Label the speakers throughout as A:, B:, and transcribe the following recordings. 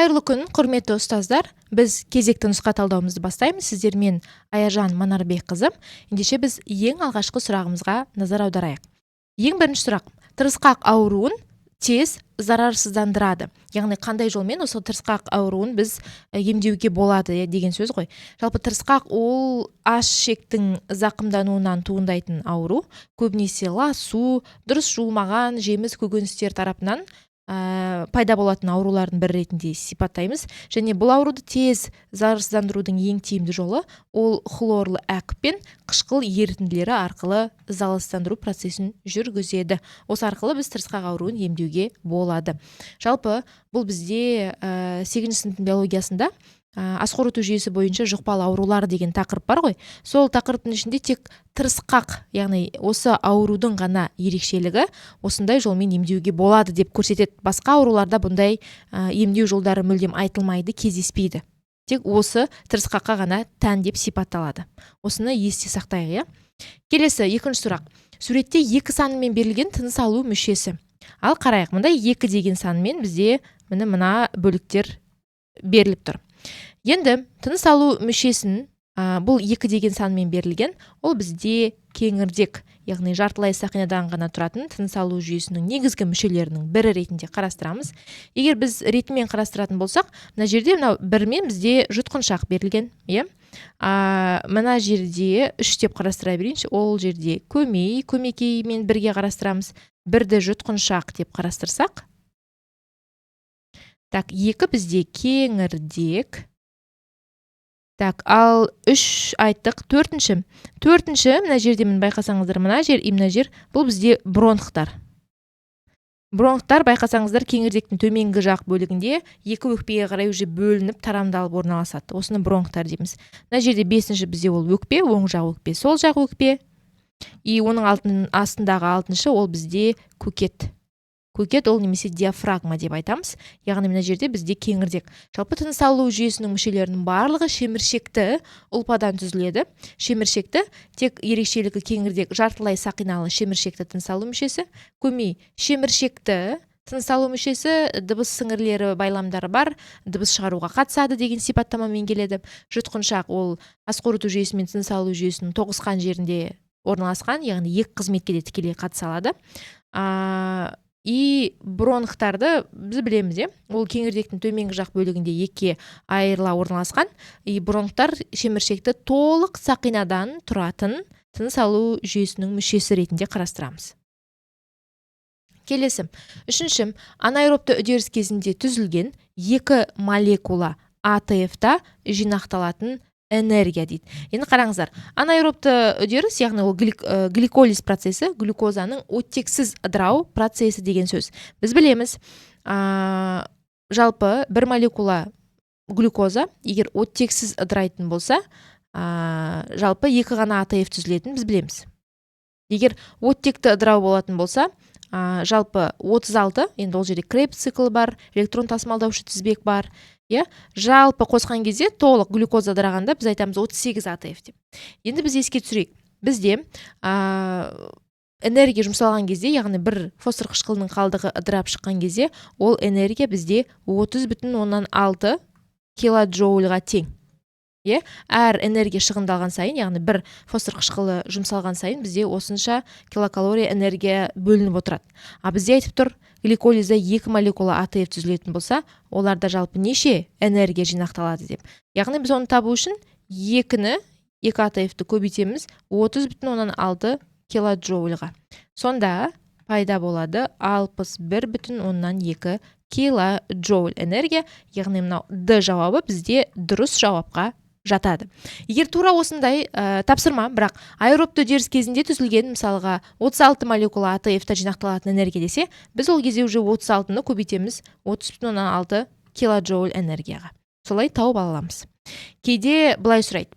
A: Қайырлы күн, құрметті ұстаздар. Біз кезекті нұсқа талдауымызды бастаймыз. Сіздермен Аяжан Манарбекқызы. Ендеше біз ең алғашқы сұрағымызға назар аударайық. Ең бірінші сұрақ: тырысқақ ауруын тез зарарсыздандырады. Яғни қандай жолмен осы тырысқақ ауруын біз емдеуге болады деген сөз ғой. Жалпы тырысқақ ол аш ішектің зақымдануынан туындайтын ауру. Көбінесе ласу, дұрыс жуылмаған жеміс көкөністер тарапынан пайда болатын аурулардың бірі ретінде сипаттаймыз. Және бұл ауруды тез зарарсыздандырудың ең тиімді жолы ол хлорлы әк пен қышқыл ерітінділері арқылы залалсыздандыру процесін жүргізеді. Осы арқылы біз тырысқақ ауруын емдеуге болады. Жалпы бұл бізде 8-ші сыныптың биологиясында ас қорыту жүйесі бойынша жұқпалы аурулар деген тақырып бар ғой. Сол тақырыптың ішінде тек тырысқақ, яғни осы аурудың ғана ерекшелігі осындай жолмен емдеуге болады деп көрсетеді. Басқа ауруларда бұндай емдеу жолдары мүлдем айтылмайды, кездеспейді. Тек осы тырысқаққа ғана тән деп сипатталады. Осыны есте сақтайық, Келесі екінші сұрақ. Суретте 2 санымен берілген тыныс алу мүшесі. Ал қарайық, мында 2 деген санмен бізде мына бөліктер беріліп тұр. Енді тыныс алу мүшесін бұл 2 деген санмен берілген, ол бізде кеңірдек, яғни жартылай сақинадан ғана тұратын тыныс алу жүйесінің негізгі мүшелерінің бірі ретінде қарастырамыз. Егер біз ретімен қарастыратын болсақ, мына жерде бірмен бізде жұтқыншақ берілген, мына жерде 3 деп қарастыра берейінші. Ол жерде көмекеймен бірге қарастырамыз. Бірді жұтқыншақ деп қарастырсақ, 2 бізде кеңірдек. Ал 3 айттық. Төртінші, мына жерде байқасаңыздар, мына жер бұл бізде бронхтар. Бронхтар байқасаңыздар кеңірдектің төменгі жақ бөлігінде 2 өкпеге қарай уже бөлініп тарамдалып орналасады. Осыны бронхтар дейміз. Мына жерде 5-ші бізде ол өкпе, оң жақ өкпе, сол жақ өкпе. Оның астындағы 6-шы ол бізде көкет. Көкет ол немесе диафрагма деп айтамыз. Яғни мына жерде бізде кеңірдек. Жалпы тыныс алу жүйесінің мүшелерінің барлығы шеміршекті ұлпадан түзіледі. Шеміршекті тек ерекшелігі кеңірдек жартылай сақиналы шеміршекті тыныс алу мүшесі. Шеміршекті тыныс алу мүшесі дыбыс сіңірлері байламдары бар, дыбыс шығаруға қатысады деген сипаттамамен келеді. Жұтқыншақ ол ас қорыту жүйесі мен тыныс алу жүйесінің тоғысқан жерінде орналасқан, яғни 2 қызметке де тікелей қатыса алады. Бронхтарды біз білеміз, ол кеңірдектің төменгі жақ бөлігінде 2 айырыла орналасқан. Бронхтар шеміршекті толық сақинадан тұратын тыныс алу жүйесінің мүшесі ретінде қарастырамыз. Келесі, 3-ші, анаэробты үдеріс кезінде түзілген 2 молекула АТФ-та жинақталатын энергия дейді. Енді қараңыздар, анаэробты үдеріс, яғни ол гликолиз процесі, глюкозаның оттексіз ыдырау процесі деген сөз. Біз білеміз, жалпы 1 молекула глюкоза егер оттексіз ыдырайтын болса, жалпы 2 ғана АТФ түзілетін біз білеміз. Егер оттекті ыдырау болатын болса, жалпы 36, енді ол жерде Кребс циклы бар, электрон тасымалдаушы тізбек бар. Жалпы қосқан кезде толық глюкоза ыдырағанда біз айтамыз 38 АТФ деп. Енді біз еске түсірейік. Бізде энергия жұмсалған кезде, яғни бір фосфор қышқылының қалдығы ыдырап шыққан кезде, ол энергия бізде 30,6 килоджоульға тең. Әр энергия шығындалған сайын, яғни бір фосфор қышқылы жұмсалған сайын бізде осынша килокалория энергия бөлініп отырады. Бізде айтып тұр, гликолизде 2 молекула АТФ түзілетін болса, оларда жалпы неше энергия жинақталады деп. Яғни біз оны табу үшін 2 АТФ-ті көбейтеміз 30,6 килоджоульға. Сонда пайда болады 61,2 килоджоуль энергия, яғни мынау Д жауабы бізде дұрыс жауапқа жатады. Егер тура осындай тапсырма, бірақ аэробты үдеріс кезінде түзілген, мысалға 36 молекула АТФ-та жинақталатын энергия десе, біз ол кезде уже 36-ны көбейтеміз 30,6 килоджоуль энергияға. Солай тауып аламыз. Кейде былай сұрайды.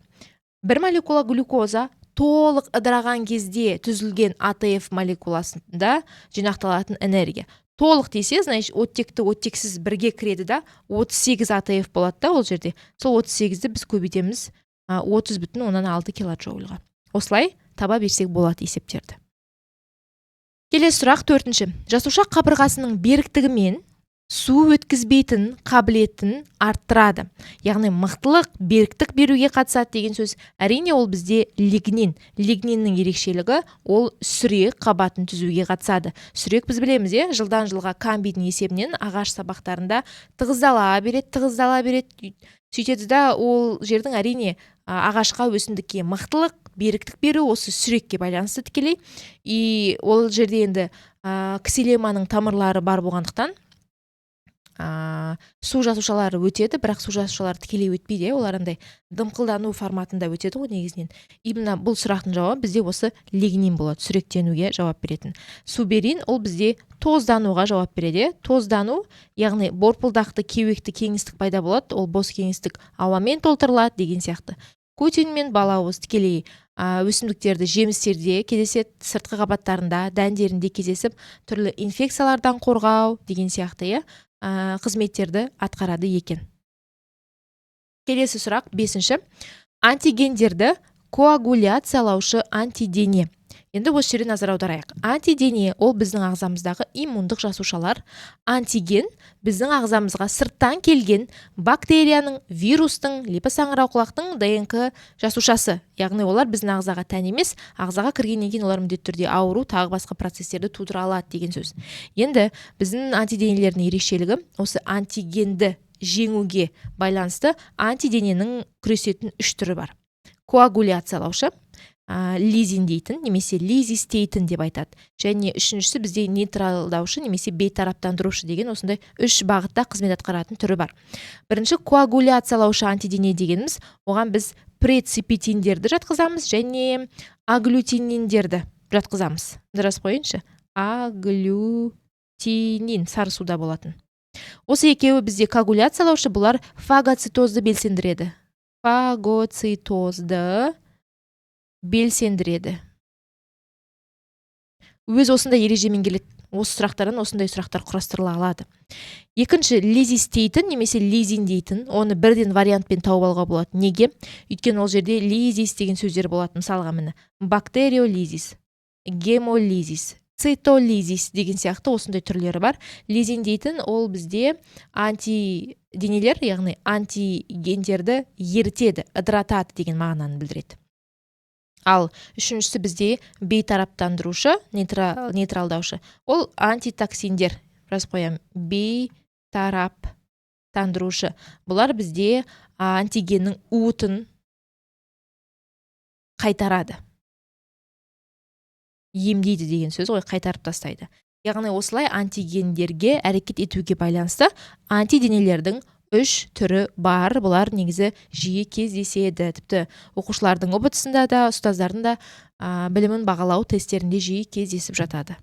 A: 1 молекула глюкоза толық ыдыраған кезде түзілген АТФ молекуласында жинақталатын энергия. Толық десе, значит, оттекті оттексіз бірге кіреді да, 38 АТФ болады да ол жерде. Сол 38-ді біз көбейтеміз 30,6 килоджоульға. Осылай таба берсек болады есептерді. Келесі сұрақ 4-ші. Жасушақ қабырғасының беріктігі мен су өткізбейтін қабілетін арттырады. Яғни мықтылық, беріктік беруге қатысады деген сөз. Әрине ол бізде лигнин. Лигниннің ерекшелігі ол сүрек қабатын түзуге қатысады. Сүрек біз білеміз, жылдан жылға камбийдің есебінен ағаш сабақтарында тығыздала береді. Сөйтеді да ол жердің әрине ағашқа, өсімдікке мықтылық, беріктік беру осы сүрекке байланысты тікелей. И ол жерде енді ксилеманың тамырлары бар болғандықтан су жасушалары өтеді, бірақ су жасушалары тікелей өтпейді, олар андай дымқылдану форматында өтеді ғой негізінен. Именно бұл сұрақтың жауабы бізде осы лигнин болады, сүректенуге жауап беретін. Суберин ол бізде тоздануға жауап береді. Тоздану, яғни борпылдақты, кеуекті кеңістік пайда болады, ол бос кеңістік ауамен толтырылады деген сияқты. Кутин мен балауыз тікелей өсімдіктерді жемістерде кездеседі, сыртқы қабаттарында, дәндерінде кездесіп, түрлі инфекциялардан қорғау деген сияқты қызметтерді атқарады екен. Келесі сұрақ 5. Антигендерді коагуляциялаушы антидене. Енді осы жерде назар аударайық. Антидене ол біздің ағзамыздағы иммундық жасушалар. Антиген біздің ағзамызға сырттан келген бактерияның, вирустың, липосаңырауқұлақтың ДНК жасушасы. Яғни олар біздің ағзаға тән емес, ағзаға кіргеннен кейін олар міндетті түрде ауру, тағы басқа процестерді тудыра алады деген сөз. Енді біздің антиденелердің ерекшелігі осы антигенді жеңуге байланысты антидененің күресетін 3 түрі бар. Коагуляциялаушы, лизин дейтін, немесе лизистейтін деп айтады. Және үшіншісі бізде нейтралдаушы, немесе бейтараптандырушы деген осындай 3 бағытта қызмет атқаратын түрі бар. Бірінші коагуляциялаушы антидене дегеніміз, оған біз преципитиндерді жатқызамыз және аглютининдерді жатқызамыз. Дұрыс қойыншы. Аглютинин сары суда болатын. Осы екеуі бізде коагуляциялаушы, бұлар фагоцитозды белсендіреді. Фагоцитозды белсендіреді. Өз осындай ережемен келеді. Осы сұрақтардан осындай сұрақтар құрастырыла алады. Екінші лизистейтін немесе лизин дейтін, оны бірден вариантпен тауып алуға болады. Неге? Өйткені ол жерде лизис деген сөздер болады. Мысалға міне бактериолизис, гемолизис, цитолизис деген сияқты осындай түрлері бар. Лизин дейтін ол бізде антиденелер, яғни антигендерді ерітеді, ыдыратады деген мағынаны білдіреді. Ал үшіншісі бізде бейтараптандырушы, нейтралдаушы. Ол антитоксиндер. Раз қоям, бейтараптандырушы. Бұлар бізде антигеннің уытын қайтарады. Емдейді деген сөз ғой, қайтарып тастайды. Яғни осылай антигендерге әрекет етуге байланысты антиденелердің 3 түрі бар. Бұлар негізі жиі кездеседі. Тіпті оқушылардың ұбытысында да, ұстаздардың да білімін бағалау тесттерінде жиі кездесіп жатады.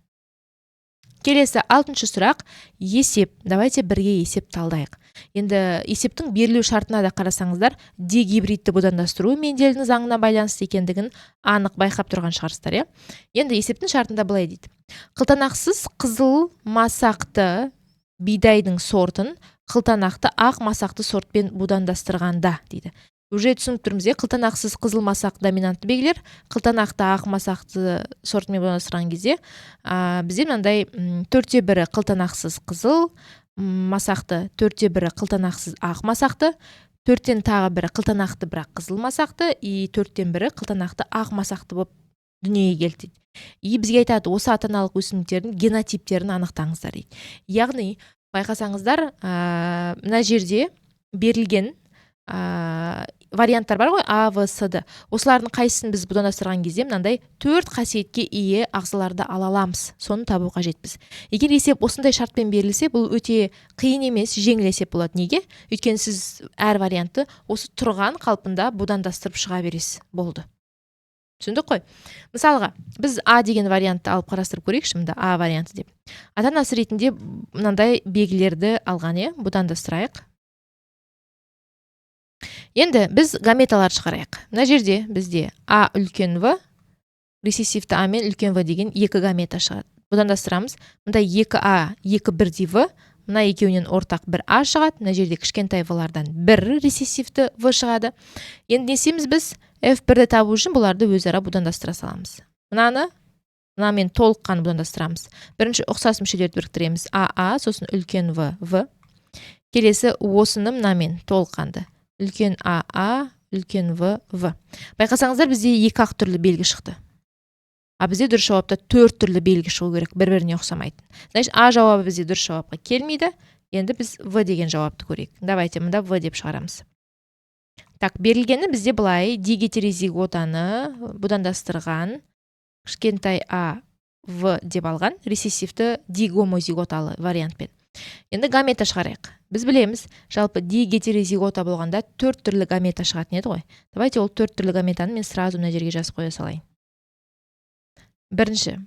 A: Келесі 6. сұрақ есеп. Давайте бірге есеп талдайық. Енді есептің берілу шартына да қарасаңыздар, дегибридті будандастыру Менделдің заңына байланысты екендігін анық байқап тұрған шығарсыздар. Енді есептің шартында былай дейді. Қылтанақсыз қызыл масақты бидайдың сортын қылтанақты ақ масақты сортпен будандастырғанда дейді. Уже түсініп тұрмыз, қылтанақсыз қызыл масақ доминантты белгілер, қылтанақты ақ масақты сортпен будандастырған кезде бізде мынандай 4/1 қылтанақсыз қызыл масақты, 4/1 қылтанақсыз ақ масақты, 4-тен тағы бірі қылтанақты бірақ қызыл масақты, и 4-тен бірі қылтанақты ақ масақты болып дүниеге келді. И бізге айтады, осы ата-аналық өсімдіктердің генотиптерін анықтаңыздар дейді. Яғни байқасаңыздар, мына жерде берілген варианттар бар ғой, А, В, С, Д. Осылардың қайсысын біз будандастырған кезде мынандай 4 қасиетке ие ағзаларды ала аламыз. Соны табу қажетпіз. Егер есеп осындай шартпен берілсе, бұл өте қиын емес, жеңіл есеп болады. Неге? Өйткені сіз әр вариантты осы тұрған қалпында будандастырып шыға бересіз. Болды. Түсіндік қой? Мысалға, біз А деген вариантты алып қарастырып көрейікші, мында А варианты деп. Ата-анасы ретінде мынандай белгілерді алған, будандастырайық. Енді біз гаметалар шығарайық. Мына жерде бізде А үлкен В, рецессивті А мен үлкен В деген 2 гамета шығады. Будандастырамыз. Мында 2А, 2 бірдей В, мына екеуінен ортақ 1 А шығады. Мына жерде кішкентай В-лардан 1 рецессивті В шығады. Енді не істейміз біз? F1-ді табу үшін бұларды өзара будандастыра саламыз. Мынаны мынамен толыққанды будандастырамыз. Бірінші ұқсас мүшелерді біріктіреміз. А, сосын үлкен В. Келесі осыны мынамен толыққанды. Үлкен А, үлкен В. Байқасаңыздар, бізде 2 ақ түрлі белгі шықты. А бізде дұрыс жауапта 4 түрлі белгі шығу керек, бір-біріне ұқсамайтын. Значит, А жауабы бізде дұрыс жауапқа келмейді. Енді біз В деген жауапты көрейік. Давайте мұнда В деп шығарамыз. Так, берілгені бізде былай дигетерозиготаны будандастырған кішкентай А, В деп алған рецессивті дигомозиготалы вариантпен. Енді гамета шығарайық. Біз білеміз, жалпы дигетерозигота болғанда 4 түрлі гамета шығатын еді ғой. Давайте ол 4 түрлі gaметаны мен сразу мына жерге жазып қоя салайын. Бірінші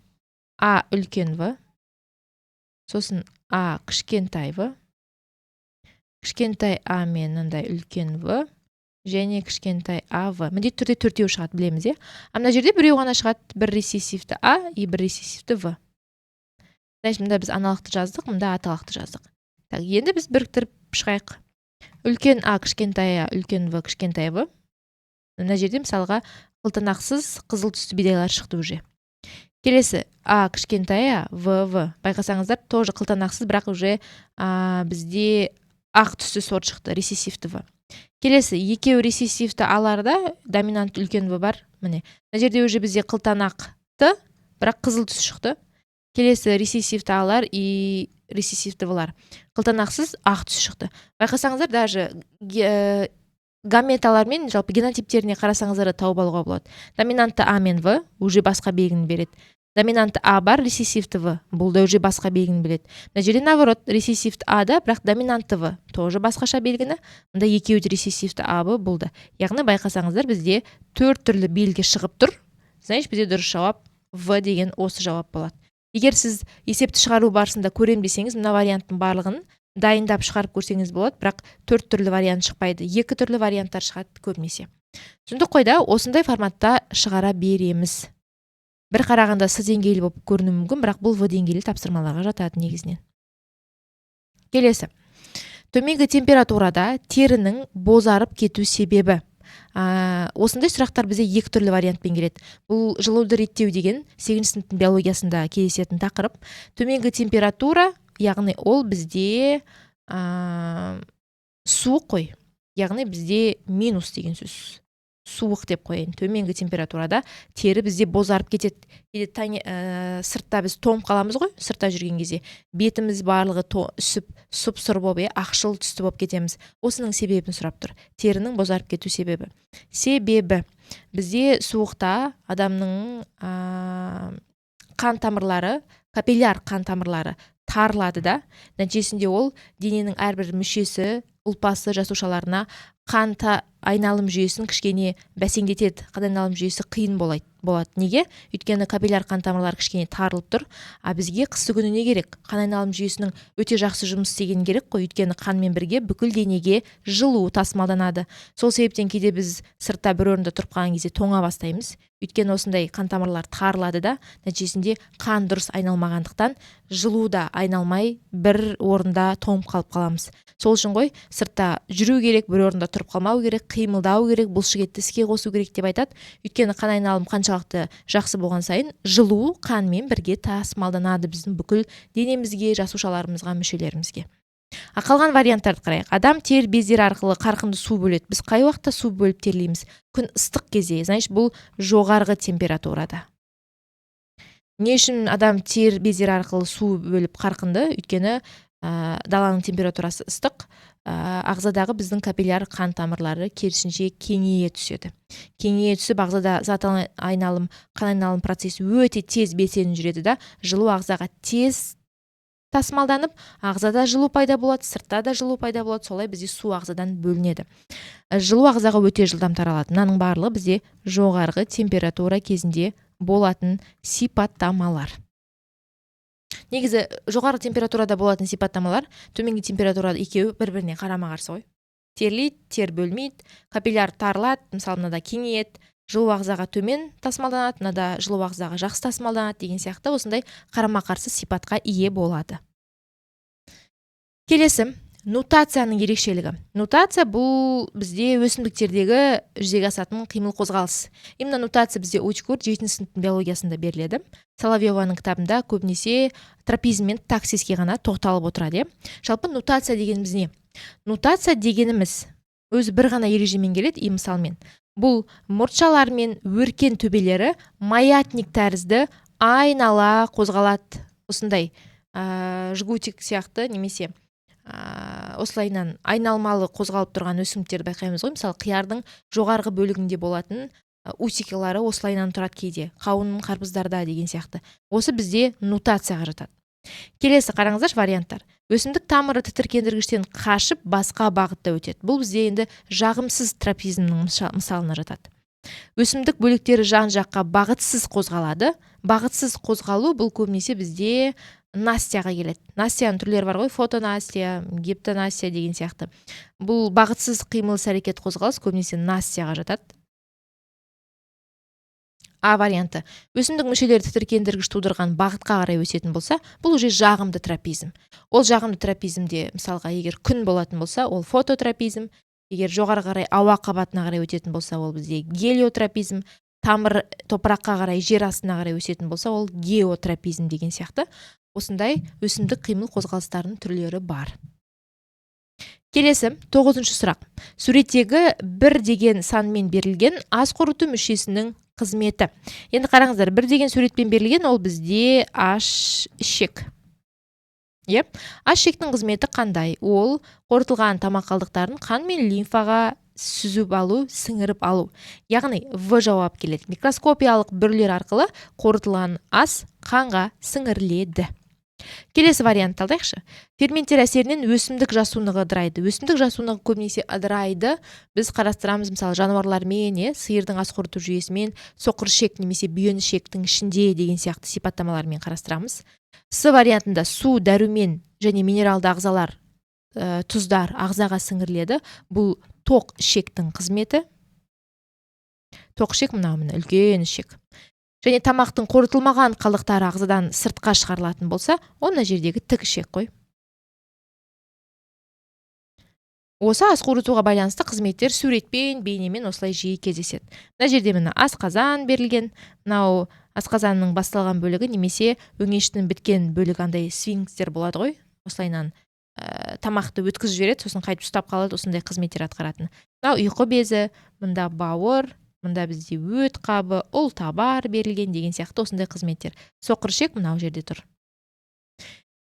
A: А үлкен В, сосын А кішкентай В, кішкентай А мен мындай үлкен В, және кішкентай А В. Міндетті түрде 4-еу шығады, білеміз, А мына жерде біреу ғана шығады, бір рецессивті А и бір рецессивті В. Значит, мында біз аналықты жаздық, мында аталықты жаздық. Так, енді біз біріктіріп шығайық. Үлкен А кішкентай А, үлкен В кішкентай В. Мына жерде мысалға қылтанақсыз қызыл түсті бидайлар шықты уже. Келесі А кішкентай А, В. Байқасаңыздар, тоже қылтанақсыз, бірақ уже бізде ақ түсті сорт шықты, рецессивті В. Келесі екеу рецессивті Аларда доминант үлкен В бар. Міне. Мына жерде уже бізде қылтанақты, бірақ қызыл түс шықты. Келесі рецессивті Алар и рецессивті Влар. Қылтанақсыз ақ түс шықты. Байқасаңыздар, даже гаметалармен жалпы генотиптеріне қарасаңыздар тауып алуға болады. Доминантты А мен В уже басқа белгіні береді. Доминантты А бар, рецессивті В. Бұл да уже басқа белгіні береді. Мына жерде наоборот, рецессивті А да, бірақ доминантты В тоже басқаша белгіні. Мында екеуі де рецессивті А бұл да. Яғни байқасаңыздар, бізде 4 түрлі белгі шығып тұр. Значит, бізде дұрыс жауап В деген осы жауап болады. Егер сіз есепті шығару барысында көрем десеңіз, мына варианттың барлығын дайындап шығарып көрсеңіз болады, бірақ 4 түрлі вариант шықпайды. 2 түрлі варианттар шығады көбінесе. Түсіндік қой да, осындай форматта шығара береміз. Бір қарағанда С деңгейлі болып көрінуі мүмкін, бірақ бұл В деңгейлі тапсырмаларға жатады негізінен. Келесі. Төменгі температурада терінің бозарып кету себебі. Осындай сұрақтар бізде 2 түрлі вариантпен келеді. Бұл жылуды реттеу деген 8 сыныптың биологиясында кездесетін тақырып. Төменгі температура, яғни ол бізде суық қой. Яғни бізде минус деген сөз. Суық деп қояйын. Төменгі температурада тері бізде бозарып кетеді. Сыртта біз тоңып қаламыз ғой, сыртта жүрген кезде. Бетіміз барлығы үсіп, сұп-сұр болып, ақшыл түсті болып кетеміз. Осының себебін сұрап тұр. Терінің бозарып кету себебі. Себебі бізде суықта адамның қан тамырлары, капилляр қан тамырлары тарылады да, нәтижесінде ол дененің әрбір мүшесі, ұлпасы, жасушаларына қан айналым жүйесін кішкене бәсеңдетеді. Қан айналым жүйесі қиын болады. Неге? Өйткені капилляр қан тамырлары кішкене тарылып тұр. Бізге қысты күні не керек? Қан айналым жүйесінің өте жақсы жұмыс істеген керек қой. Өйткені қанмен бірге бүкіл денеге жылу тасымалданады. Сол себептен кейде біз сыртта бір орында тұрып қалған кезде тоңа бастаймыз. Өйткені осындай қан тамырлар тарылады да, нәтижесінде қан дұрыс айналмағандықтан жылу да айналмай бір орында тоңып қалып қаламыз. Сол үшін ғой сыртта жүру керек, бір орында тұрып қалмау керек, қимылдау керек, бұлшықетті іске қосу керек деп айтады. Өйткені қан айналым қаншалықты жақсы болған сайын жылу қанмен бірге тасымалданады біздің бүкіл денемізге, жасушаларымызға, мүшелерімізге. Қалған варианттарды қарайық. Адам тер бездері арқылы қарқынды су бөледі. Біз қай уақытта су бөліп терлейміз? Күн ыстық кезде. Значит, бұл жоғарғы температурада. Не үшін адам тер бездері арқылы су бөліп қарқынды? Өйткені даланың температурасы ыстық, ағзадағы біздің капилляр қан тамырлары керісінше кеңейе түседі. Кеңейе түсіп, ағзада қан айналым процесі өте тез белсеніп жүреді да, жылу ағзаға тез тасымалданып, ағзада жылу пайда болады, сыртта да жылу пайда болады, солай бізде су ағзадан бөлінеді. Жылу ағзаға өте жылдам таралады. Мынаның барлығы бізде жоғарғы температура кезінде болатын сипаттамалар. Негізі жоғарғы температурада болатын сипаттамалар, төменгі температурада екеуі бір-біріне қарама-қарсы ғой. Терлейді, тер бөлмейді, капилляр тарылады, мысалы мынада кеңейеді, жылу ағзаға төмен тасымалданады, мынада жылу ағзаға жақсы тасымалданады деген сияқты осындай қарама-қарсы сипатқа ие болады. Келесі, нутацияның ерекшелігі. Нутация бұл бізде өсімдіктердегі жүзеге асатын қимыл қозғалыс. Именно нутация бізде очень көп 7 сыныптың биологиясында беріледі. Соловьеваның кітабында көбінесе трапезм мен таксиске ғана тоқталып отырады. Жалпы нутация дегеніміз не? Нутация дегеніміз өзі бір ғана ережемен келеді, мысалмен. Бұл мұртшалар мен өркен төбелері маятник тәрізді айнала қозғалады. Осындай жгутик сияқты немесе осылайынан айналмалы қозғалып тұрған өсімдіктерді байқаймыз ғой. Мысалы, қиярдың жоғарғы бөлігінде болатын усикалары осылайынан тұрады кейде, қауынның қарбыздарда деген сияқты. Осы бізде нутацияға жатады. Келесі қараңыздар варианттар. Өсімдік тамыры тітіркендіргіштен қашып басқа бағытта өтеді. Бұл бізде енді жағымсыз трапезмнің мысалына жатады. Өсімдік бөліктері жан-жаққа бағытсыз қозғалады. Бағытсыз қозғалу бұл көбінесе бізде настяға келеді. Настяның түрлері бар ғой, фотонастия, гептонастия деген сияқты. Бұл бағытсыз қимыл әрекет қозғалыс көбінесе настяға жатады. А варианты. Өсімдік мүшелері тітіркендіргіш тудырған бағытқа қарай өсетін болса, бұл уже жағымды трапезм. Ол жағымды трапезмде, мысалға, егер күн болатын болса, ол фототрапезм. Егер жоғары қарай ауа қабатына қарай өтетін болса, ол бізде гелиотрапезм. Тамыр топыраққа қарай, жер астына қарай өсетін болса, ол геотрапезм деген сияқты. Осындай өсімдік қимыл қозғалыстарының түрлері бар. Келесі 9-шы сұрақ. Суреттегі 1 деген санмен берілген ас қорыту мүшесінің қызметі. Енді қараңыздар, 1 деген суретпен берілген, ол бізде аш ішек. Аш ішектің қызметі қандай? Ол қорытылған тамақ қалдықтарын қан мен лимфаға сүзіп алу, сіңіріп алу. Яғни В жауап келеді. Микроскопиялық бүрлер арқылы қорытылған ас қанға сіңіріледі. Келесі вариант алдайықшы. Ферменттер әсерінен өсімдік жасуынығы ыдырайды. Өсімдік жасуынығы көбінесе ыдырайды. Біз қарастырамыз, мысалы, жануарлармен, сиырдың ас қорыту жүйесімен, соқыршек немесе бүйенішектің ішінде деген сияқты сипаттамалармен қарастырамыз. С вариантында су, дәрумен және минералды ағзалар, тұздар ағзаға сіңіріледі. Бұл тоқ ішектің қызметі. Тоқ ішек мына үлкен ішек. Және тамақтың қорытылмаған қалдықтары ағзадан сыртқа шығарылатын болса, оны жердегі тік ішек қой. Осы ас қорытуға байланысты қызметтер суретпен, бейнемен осылай жиі кездеседі. Мына жерде мына асқазан берілген. Мынау асқазанның басталған бөлігі немесе өңештің біткен бөлігі андай сфинкстер болады ғой. Осылайынан тамақты өткізіп жібереді, сосын қайтып ұстап қалады, осындай қызметтер атқаратын. Мынау ұйқы безі, мында бауыр, мында бізде өт қабы, ұлтабар берілген деген сияқты осындай қызметтер. Соқыршек мынау жерде тұр.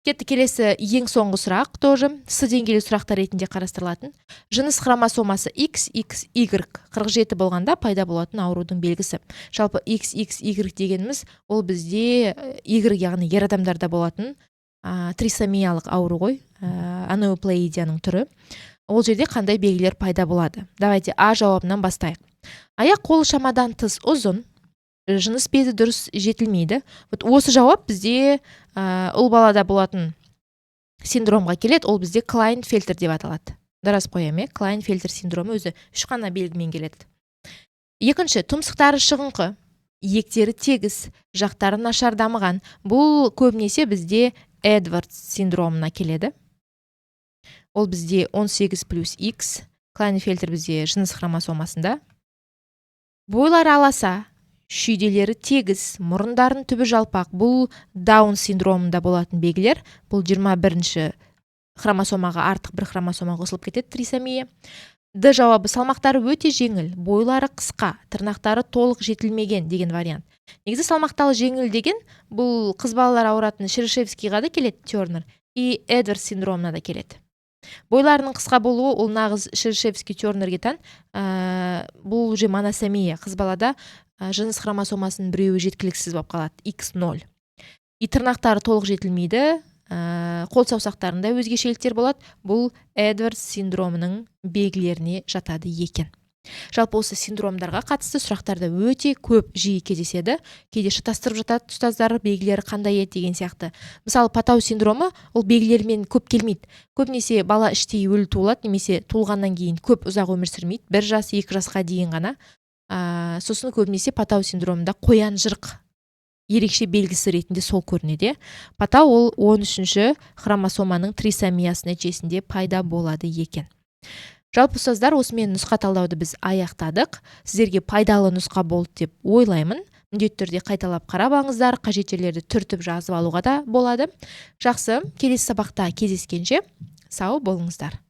A: Кетті келесі ең соңғы сұрақ, тоже С деңгейлі сұрақтар ретінде қарастырылатын. Жыныс хромосомасы XXY 47 болғанда пайда болатын аурудың белгісі. Жалпы XXY дегеніміз ол бізде Y яғни ер адамдарда болатын трисомиялық ауру ғой, анеуплоидияның түрі. Ол жерде қандай белгілер пайда болады? Давайте А жауабынан бастайық. Аяқ қолы шамадан тыс ұзын, жыныс безі дұрыс жетілмейді. Осы жауап бізде ұл балада болатын синдромға келеді. Ол бізде Клайнфельтер деп аталады. Дұрыс қоямын, Клайнфельтер синдромы өзі 3 қана белгімен келеді. Екінші, тұмсықтары шығыңқы, иектері тегіс, жақтары нашар дамыған. Бұл көбінесе бізде Эдвардс синдромына келеді. Ол бізде 18+X, Клайнфельтер бізде жыныс хромосомасында. Бойлары аласа, шүйделері тегіс, мұрындарын түбі жалпақ. Бұл Даун синдромында болатын белгілер. Бұл 21-ші хромосомаға артық бір хромосома қосылып кетеді, трисомия. Д жауабы салмақтары өте жеңіл, бойлары қысқа, тырнақтары толық жетілмеген деген вариант. Негізі салмақталы жеңіл деген бұл қыз балалар ауыратын Шерешевскийға да келеді, Тернер, и Эдвардс синдромына да келеді. Бойларының қысқа болуы ол нағыз Шерешевский Тернерге тән. Бұл уже моносомия, қыз балада жыныс хромосомасының біреуі жеткіліксіз болып қалады, X0. И тырнақтары толық жетілмейді, қол саусақтарында өзгешеліктер болады. Бұл Эдвардс синдромының белгілеріне жатады екен. Жалпы осы синдромдарға қатысты сұрақтарда өте көп жиі кездеседі. Кейде шатастырып жатады ұстаздар, белгілері қандай еді деген сияқты. Мысалы, Патау синдромы ол белгілермен көп келмейді. Көбінесе бала іштей өлі туылады, немесе туылғаннан кейін көп ұзақ өмір сүрмейді. 1 жас, 2 жасқа дейін ғана. Сосын көбінесе Патау синдромында қоян жырық ерекше белгісі ретінде сол көрінеді. Пата ол 13-ші хромосоманың трисомиясы нәтижесінде пайда болады екен. Жалпы ұстаздар, осымен нұсқа талдауды біз аяқтадық. Сіздерге пайдалы нұсқа болды деп ойлаймын. Міндетті түрде қайталап қарап, қажет жерлерді түртіп жазып алуға да болады. Жақсы, келесі сабақта кездескенше сау болыңыздар.